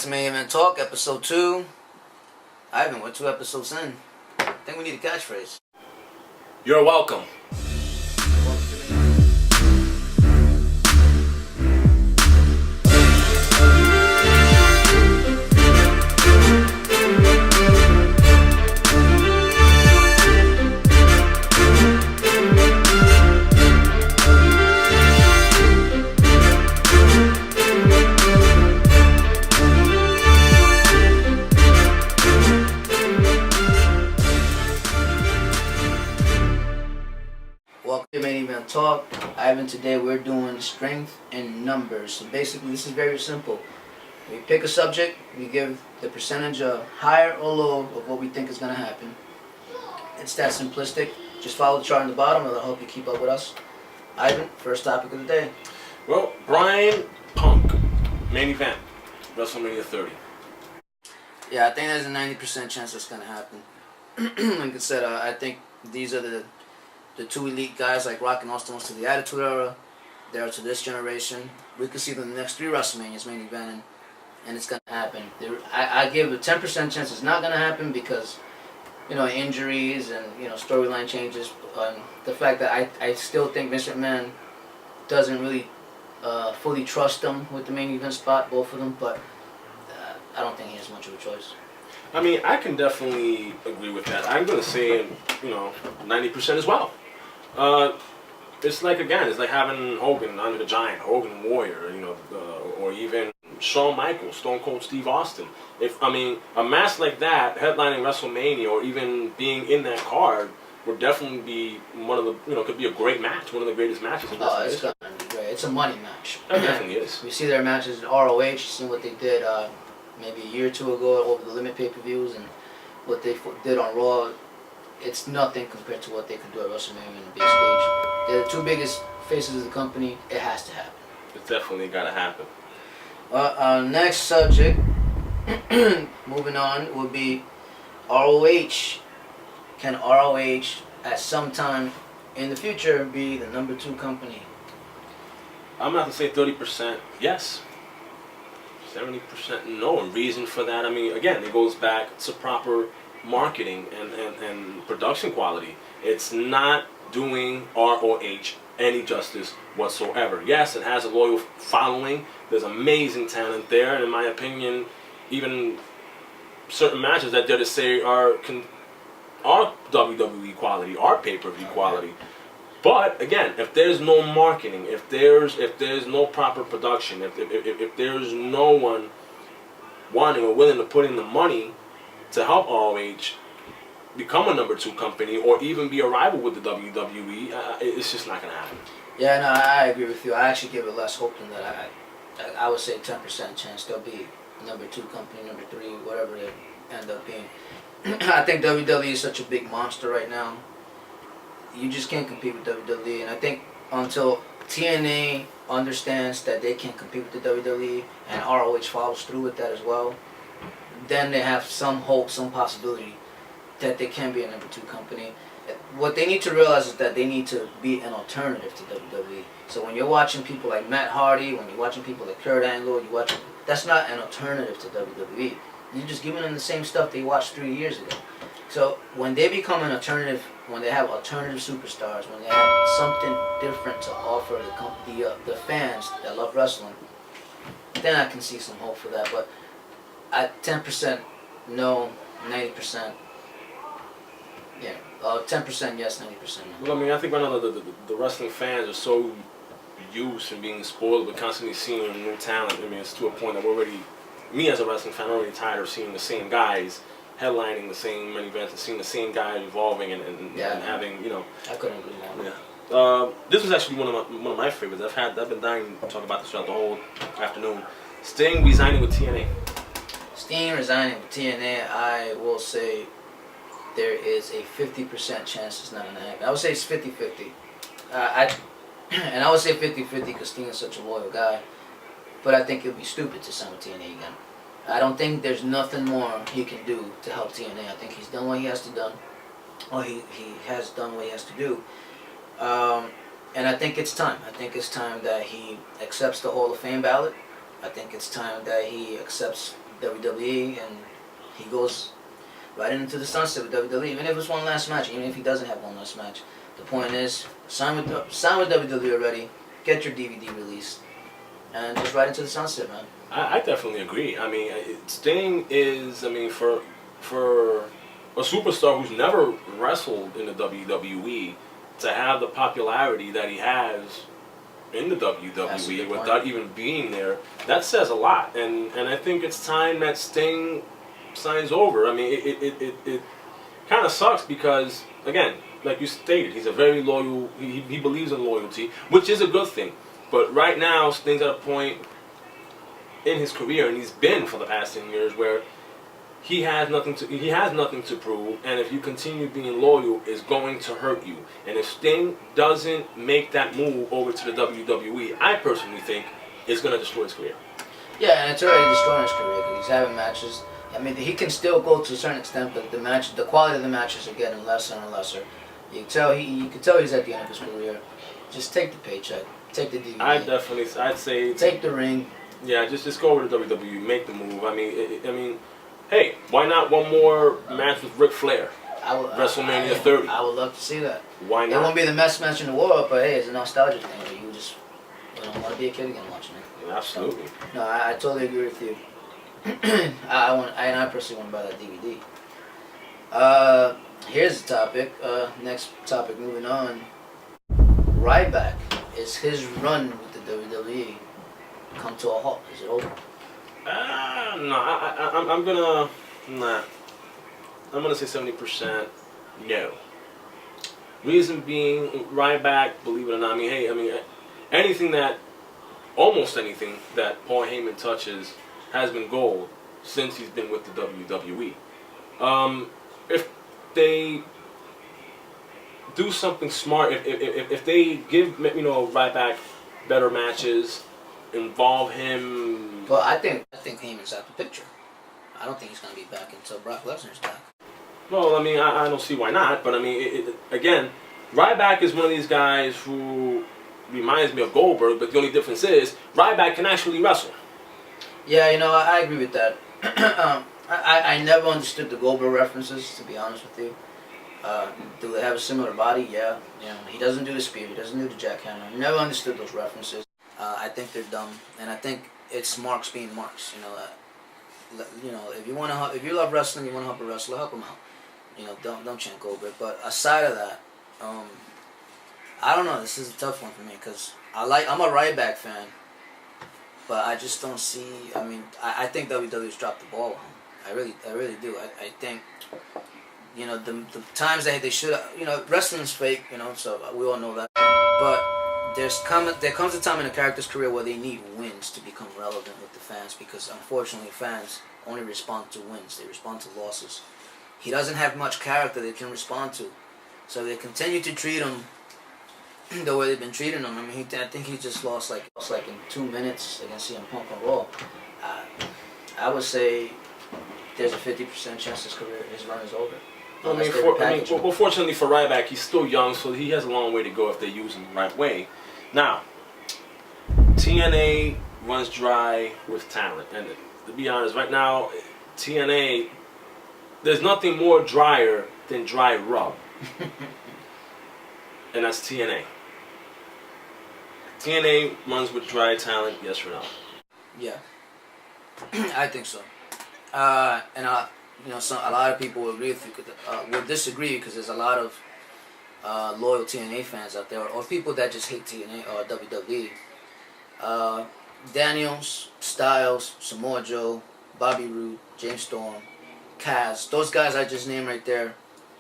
to Main Event Talk, episode 2. Ivan, we're 2 episodes in. I think we need a catchphrase. You're welcome. Welcome to Main Event Talk. Ivan, today we're doing strength in numbers. So basically this is very simple. We pick a subject, we give the percentage of higher or low of what we think is going to happen. It's that simplistic. Just follow the chart on the bottom, it'll help you keep up with us. Ivan, first topic of the day. Well, Bryan Punk, main event, WrestleMania 30. Yeah, I think there's a 90% chance that's going to happen. Like I said, I think these are the two elite guys like Rock and Austin was to the Attitude Era. They're to this generation. We could see them in the next 3 WrestleManias main eventing, and it's going to happen. I give a 10% chance it's not going to happen because, you know, injuries and, you know, storyline changes. The fact that I still think Vince McMahon doesn't really fully trust them with the main event spot, both of them, but I don't think he has much of a choice. I mean, I can definitely agree with that. I'm going to say, 90% as well. It's like, again, it's like having Hogan under the Giant, Hogan Warrior, or even Shawn Michaels, Stone Cold Steve Austin. A match like that, headlining WrestleMania, or even being in that card, would definitely be one of the, could be a great match, one of the greatest matches in WrestleMania. It's going to be great. It's a money match. It definitely is. We see their matches at ROH, you see what they did maybe a year or 2 ago over the Limit pay-per-views, and what they did on Raw. It's nothing compared to what they could do at WrestleMania in the big stage. They're the 2 biggest faces of the company. It has to happen. It's definitely got to happen. Our next subject, moving on, would be ROH. Can ROH at some time in the future be the number 2 company? I'm going to have to say 30% yes. 70% no. And reason for that, again, it goes back to proper marketing and production quality. It's not doing ROH any justice whatsoever. Yes, it has a loyal following. There's amazing talent there, and in my opinion, even certain matches that dare to say are WWE quality, are pay-per-view quality. But again, if there's no marketing, if there's no proper production, if there's no one wanting or willing to put in the money to help ROH become a number 2 company or even be a rival with the WWE, it's just not going to happen. Yeah, no, I agree with you. I actually give it less hope than that. I would say 10% chance they'll be number 2 company, number 3, whatever they end up being. I think WWE is such a big monster right now. You just can't compete with WWE, and I think until TNA understands that they can compete with the WWE and ROH follows through with that as well, then they have some hope, some possibility that they can be a number 2 company. What they need to realize is that they need to be an alternative to WWE. So when you're watching people like Matt Hardy, when you're watching people like Kurt Angle, that's not an alternative to WWE. You're just giving them the same stuff they watched 3 years ago. So when they become an alternative, when they have alternative superstars, when they have something different to offer the fans that love wrestling, then I can see some hope for that. But at 10% no, 90%, yeah, 10% yes, 90% no. Well, I think right now the wrestling fans are so used and being spoiled with constantly seeing new talent. It's to a point that we're already, me as a wrestling fan, I'm already tired of seeing the same guys headlining the same main events and seeing the same guys evolving and having, I couldn't agree more. Yeah. This was actually one of my favorites. I've been dying to talk about this throughout the whole afternoon. Sting resigning with TNA. Sting resigning with TNA, I will say there is a 50% chance it's not going to happen. I would say it's 50-50. And I would say 50-50 because Sting is such a loyal guy. But I think it would be stupid to sign with TNA again. I don't think there's nothing more he can do to help TNA. I think he's done what he has to do. Or he has done what he has to do. And I think it's time. I think it's time that he accepts the Hall of Fame ballot. I think it's time that he accepts WWE, and he goes right into the sunset with WWE. Even if it's one last match, even if he doesn't have one last match, the point is sign with WWE already. Get your DVD released, and just right into the sunset, man. I definitely agree. I mean, Sting is, I mean, for a superstar who's never wrestled in the WWE to have the popularity that he has in the WWE without even being there, that says a lot. And I think it's time that Sting signs over. I mean, it kind of sucks because, again, like you stated, he's a very loyal, he believes in loyalty, which is a good thing. But right now, Sting's at a point in his career, and he's been for the past 10 years, where he has nothing to prove, and if you continue being loyal, it's going to hurt you. And if Sting doesn't make that move over to the WWE, I personally think it's going to destroy his career. Yeah, and it's already destroying his career because he's having matches. I mean, he can still go to a certain extent, but the quality of the matches are getting lesser and lesser. You can tell he's at the end of his career. Just take the paycheck, take the DVD. I'd say take the ring. Yeah, just go over to WWE, make the move. I mean, hey, why not one more match with Ric Flair? WrestleMania 30. I would love to see that. Why not? It won't be the best match in the world, but hey, it's a nostalgia thing. But you don't want to be a kid again watching it. Yeah, absolutely. So, no, I totally agree with you. I personally want to buy that DVD. Here's the topic. Next topic. Moving on. Ryback, is his run with the WWE come to a halt? Is it over? No, I'm gonna say 70% no. Reason being, Ryback, believe it or not, almost anything that Paul Heyman touches has been gold since he's been with the WWE. If they do something smart, if they give Ryback better matches, involve him. Well, I think Heyman's out the picture. I don't think he's going to be back until Brock Lesnar's back. Well, I mean, I don't see why not. But I mean, again, Ryback is one of these guys who reminds me of Goldberg, but the only difference is Ryback can actually wrestle. Yeah, I agree with that. I never understood the Goldberg references, to be honest with you. Do they have a similar body? Yeah. He doesn't do the spear. He doesn't do the jackhammer. Never understood those references. I think they're dumb, and I think it's marks being marks. If you love wrestling, you want to help a wrestler, help him out. Don't chant Goldberg. But aside of that, I don't know. This is a tough one for me because I'm a Ryback fan, but I just don't see. I mean, I think WWE's dropped the ball on him. I really do. I think the times they should. Wrestling's fake. So we all know that. But there comes a time in a character's career where they need wins to become relevant with the fans, because unfortunately fans only respond to wins. They respond to losses. He doesn't have much character they can respond to, so they continue to treat him the way they've been treating him. I mean, I think he just lost like in 2 minutes against CM Punk on Raw. I would say there's a 50% chance his run is over. Fortunately for Ryback, he's still young, so he has a long way to go if they use him the right way. Now, TNA runs dry with talent, and to be honest, right now, TNA, there's nothing more drier than dry rub, and that's TNA. TNA runs with dry talent, yes or no? Yeah, I think so. And a lot of people will agree with you, will disagree, because there's a lot of loyal TNA fans out there, or people that just hate TNA or WWE. Daniels, Styles, Samoa Joe, Bobby Roode, James Storm, Kaz, those guys I just named right there.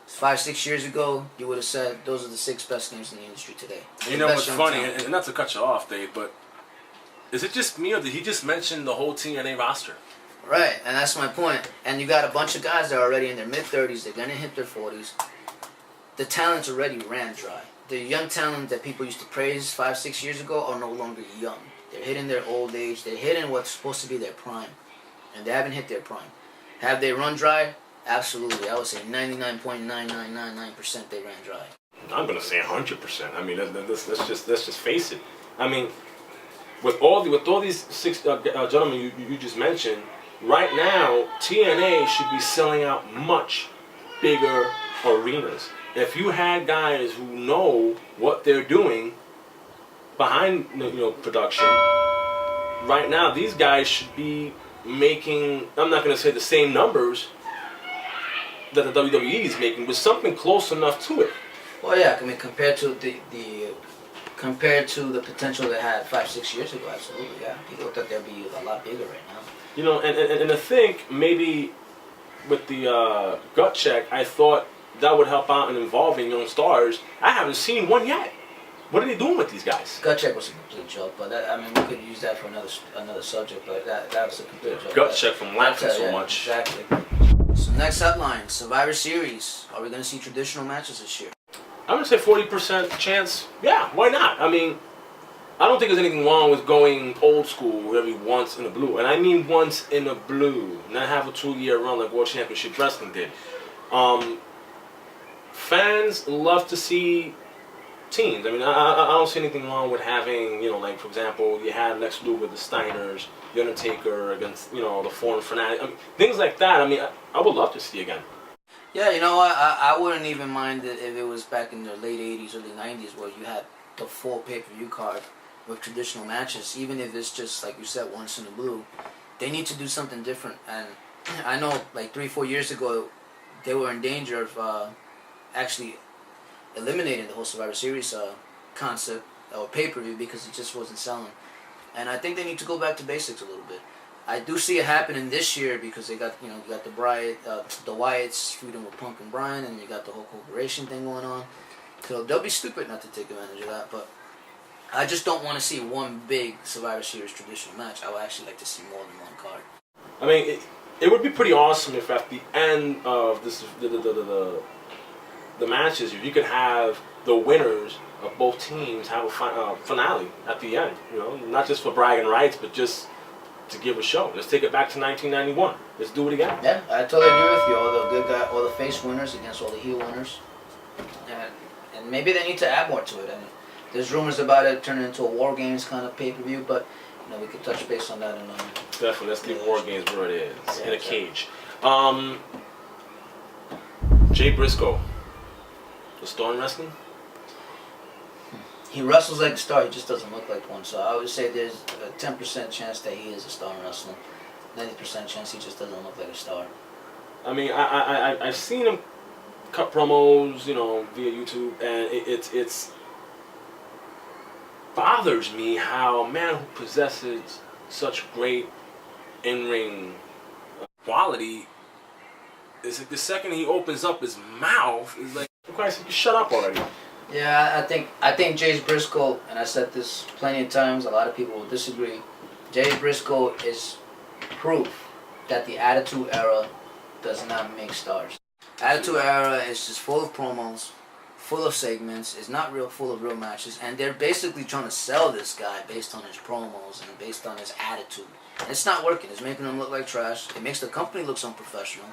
5-6 years ago, you would have said those are the 6 best names in the industry today. You know what's funny, and not to cut you off, Dave, but is it just me, or did he just mention the whole TNA roster? Right, and that's my point. And you got a bunch of guys that are already in their mid-30s. They're going to hit their 40s. The talent's already ran dry. The young talent that people used to praise 5-6 years ago are no longer young. They're hitting their old age. They're hitting what's supposed to be their prime. And they haven't hit their prime. Have they run dry? Absolutely. I would say 99.9999% they ran dry. I'm going to say 100%. I mean, let's just face it. I mean, with all these 6 gentlemen you just mentioned, right now, TNA should be selling out much bigger arenas. If you had guys who know what they're doing behind production, right now these guys should be making, I'm not going to say the same numbers that the WWE is making, but something close enough to it. Well, yeah, I mean, compared to the potential they had 5-6 years ago, absolutely, yeah. People thought they'd be a lot bigger right now. You know, and to think maybe with the gut check, I thought that would help out in involving young stars. I haven't seen one yet. What are they doing with these guys? Gut check was a complete joke, but that, I mean, we could use that for another subject, but that was a complete joke. Gut check from laughing so much. Exactly. So next headline, Survivor Series. Are we going to see traditional matches this year? I'm going to say 40% chance. Yeah, why not? I mean, I don't think there's anything wrong with going old school every once in a blue. And I mean once in a blue. Not have a 2-year run like World Championship Wrestling did. Fans love to see teams. I mean, I don't see anything wrong with having, like, for example, you had Lex Luger with the Steiners, The Undertaker against, the Foreign Fanatic. I mean, things like that, I mean, I would love to see again. Yeah, you know what? I wouldn't even mind it if it was back in the late 80s, early 90s, where you had the full pay-per-view card with traditional matches, even if it's just, like you said, once in a blue. They need to do something different. And I know, like, 3-4 years ago, they were in danger of actually eliminating the whole Survivor Series concept or pay-per-view because it just wasn't selling. And I think they need to go back to basics a little bit. I do see it happening this year because they got, you got the Wyatts feuding with Punk and Bryan, and you got the whole corporation thing going on. So they'll be stupid not to take advantage of that. But I just don't want to see one big Survivor Series traditional match. I would actually like to see more than one card. I mean, it would be pretty awesome if at the end of this the matches, if you could have the winners of both teams have a finale at the end. Not just for bragging rights, but just to give a show. Let's take it back to 1991. Let's do it again. Yeah, I totally agree with you. All the good guys, all the face winners against all the heel winners, and maybe they need to add more to it. I mean, there's rumors about it turning into a War Games kind of pay-per-view, but we could touch base on that. Definitely, let's leave War Games where it is, in a cage. Jay Briscoe, the star in wrestling. He wrestles like a star, he just doesn't look like one. So I would say there's a 10% chance that he is a star in wrestling. 90% chance he just doesn't look like a star. I mean, I've seen him cut promos, via YouTube, and it's bothers me how a man who possesses such great in-ring quality is like the second he opens up his mouth is like, for Christ's sake, shut up already. Yeah, I think Jay Briscoe, and I said this plenty of times, a lot of people will disagree. Jay Briscoe is proof that the Attitude Era does not make stars. Attitude Era is just full of promos, full of segments, is not full of real matches, and they're basically trying to sell this guy based on his promos and based on his attitude. And it's not working. It's making him look like trash. It makes the company look unprofessional,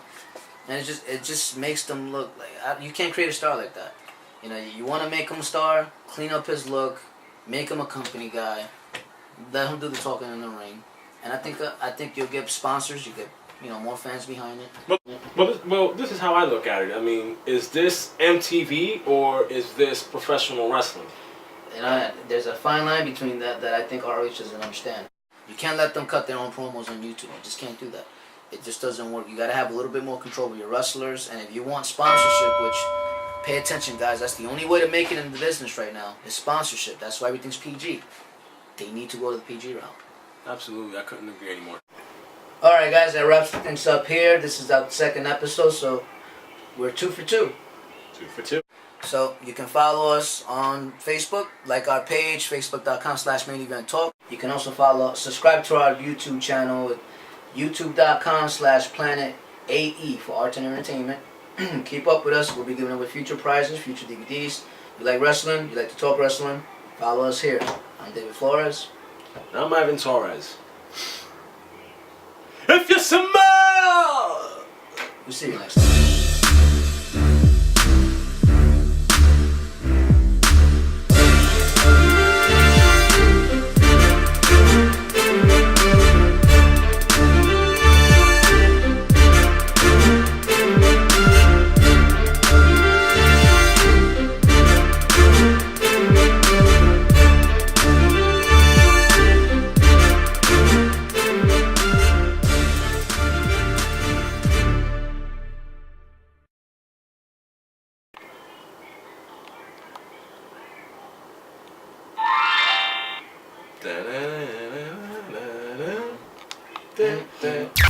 and it just makes them look like you can't create a star like that. You want to make him a star, clean up his look, make him a company guy, let him do the talking in the ring, and I think you'll get sponsors, you get more fans behind it. Well, this is how I look at it. I mean, is this MTV or is this professional wrestling? There's a fine line between that I think ROH doesn't understand. You can't let them cut their own promos on YouTube. You just can't do that. It just doesn't work. You got to have a little bit more control with your wrestlers, and if you want sponsorship, which pay attention, guys. That's the only way to make it in the business right now is sponsorship. That's why everything's PG. They need to go to the PG route. Absolutely. I couldn't agree anymore. All right, guys. That wraps things up here. This is our second episode, so we're 2 for 2. 2 for 2. So you can follow us on Facebook, like our page, facebook.com/main event talk. You can also subscribe to our YouTube channel at youtube.com/planetae for arts and entertainment. Keep up with us. We'll be giving away future prizes, future DVDs. You like wrestling? You like to talk wrestling? Follow us here. I'm David Flores. And I'm Ivan Torres. If you smell! We'll see you next time. Da-da-da-da-da-da-da.